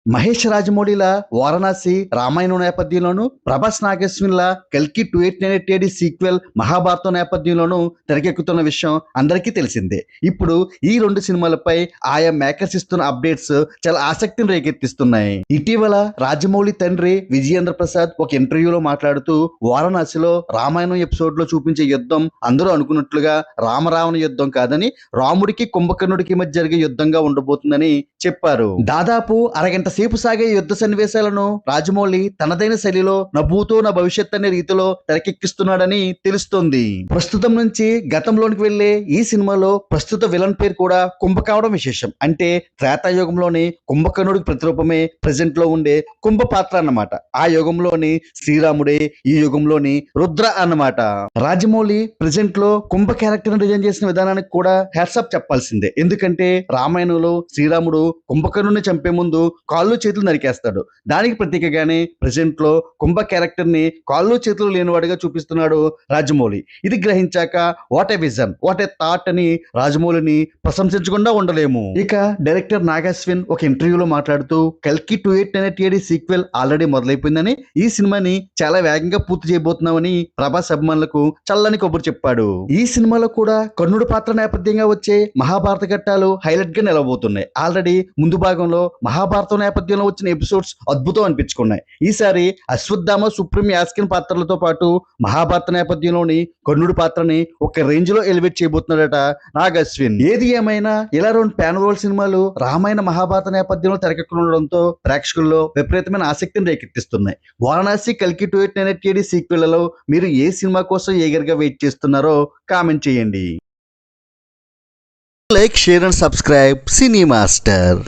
మహేష్ రాజమౌళిల వారణాసి రామాయణం నేపథ్యంలోను, ప్రభాస్ నాగేశ్వన్ల కల్కి 2898 సీక్వెల్ మహాభారతం నేపథ్యంలోనూ తెరకెక్కుతున్న విషయం అందరికీ తెలిసిందే. ఇప్పుడు ఈ రెండు సినిమాలపై ఆయా మేకర్స్ ఇస్తున్న అప్డేట్స్ చాలా ఆసక్తిని రేకెత్తిస్తున్నాయి. ఇటీవల రాజమౌళి తండ్రి విజయేంద్ర ప్రసాద్ ఒక ఇంటర్వ్యూలో మాట్లాడుతూ వారణాసిలో రామాయణం ఎపిసోడ్ లో చూపించే యుద్ధం అందరూ అనుకున్నట్లుగా రామరావణ యుద్ధం కాదని, రాముడికి కుంభకర్ణుడికి మధ్య జరిగే యుద్ధంగా ఉండబోతుందని చెప్పారు. దాదాపు అరగంట సేపు సాగే యుద్ధ సన్నివేశాలను రాజమౌళి తనదైన శైలిలో నభూతో నా భవిష్యత్ అనే రీతిలో తెరకెక్కిస్తున్నాడని తెలుస్తోంది. ప్రస్తుతం నుంచి గతంలోనికి వెళ్లే ఈ సినిమాలో ప్రస్తుత విలన్ పేరు కూడా కుంభ కావడం విశేషం. అంటే త్రేతాయుగంలోని కుంభకర్ణుడికి ప్రతిరూపమే ప్రెజెంట్ లో ఉండే కుంభ పాత్ర అన్నమాట. ఆ యుగంలోని శ్రీరాముడే ఈ యుగంలోని రుద్ర అన్నమాట. రాజమౌళి ప్రెజెంట్ లో కుంభ క్యారెక్టర్ డిజైన్ చేసిన విధానానికి కూడా హ్యాట్సాప్ చెప్పాల్సిందే. ఎందుకంటే రామాయణంలో శ్రీరాముడు కుంభకర్ణుని చంపే ముందు కాళ్ళు చేతులు నరికేస్తాడు. దానికి ప్రతీకగానే ప్రెజెంట్ లో కుంభ క్యారెక్టర్ ని కాళ్ళు చేతులు లేనివాడిగా చూపిస్తున్నాడు రాజమౌళి. ఇది గ్రహించాక what a vision, what a thought అని రాజమౌళిని ప్రశంసించకుండా ఉండలేము. ఇక డైరెక్టర్ నాగశ్విన్ ఒక ఇంటర్వ్యూలో మాట్లాడుతూ కల్కి 2898 సీక్వెల్ ఆల్రెడీ మొదలైపోయిందని, ఈ సినిమాని చాలా వేగంగా పూర్తి చేయబోతున్నామని ప్రభాస్ అభిమానులకు చల్లని కబురు చెప్పాడు. ఈ సినిమాలో కూడా కర్ణుడు పాత్ర నేపథ్యంగా వచ్చే మహాభారత ఘట్టాలు హైలైట్ గా నిలవబోతున్నాయి. ఆల్రెడీ ముందు భాగంలో మహాభారతం నేపథ్యంలో వచ్చిన ఎపిసోడ్స్ అద్భుతం అనిపించుకున్నాయి. ఈసారి అశ్వత్థామ సుప్రీం యాస్కిన్ పాత్రలతో పాటు మహాభారత నేపథ్యంలోని కర్ణుడి పాత్రని ఒక రేంజ్ లో ఎలివేట్ చేయబోతున్నాడట నాగశ్విన్. ఏది ఏమైనా ఇలా రెండు ప్యాన్ రోల్ సినిమాలు రామాయణ మహాభారత నేపథ్యంలో తెరకెక్కనుండడంతో ప్రేక్షకుల్లో విపరీతమైన ఆసక్తిని రేకెత్తిస్తున్నాయి. వారణాసి కల్కి 2898 సీక్వెళ్లలో మీరు ఏ సినిమా కోసం ఏగర్గా వెయిట్ చేస్తున్నారో కామెంట్ చేయండి. Like, share and subscribe cine master.